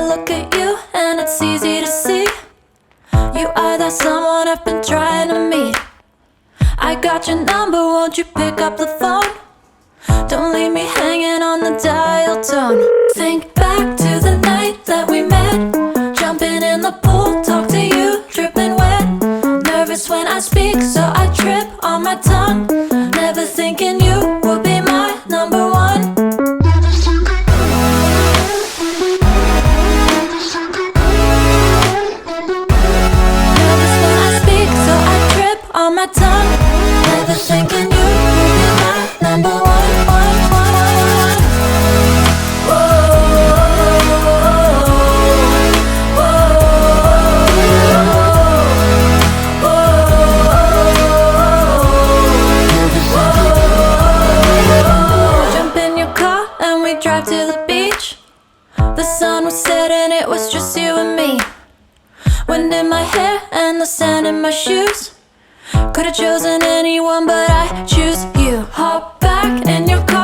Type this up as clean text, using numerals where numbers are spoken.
I look at you and it's easy to see you are that someone I've been trying to meet. I got your number, won't you pick up the phone? Don't leave me hanging on the dial tone. Think back to the night that we met, jumping in the pool, talk to you, dripping wet. Nervous when I speak, so I trip on my tongue. Never thinking you would be my number one. Nervous when I speak, so I trip on my tongue. Never thinking you would be my number one. Drive to the beach. The sun was setting, it was just you and me. Wind in my hair and the sand in my shoes. Could've chosen anyone, but I choose you. Hop back in your car.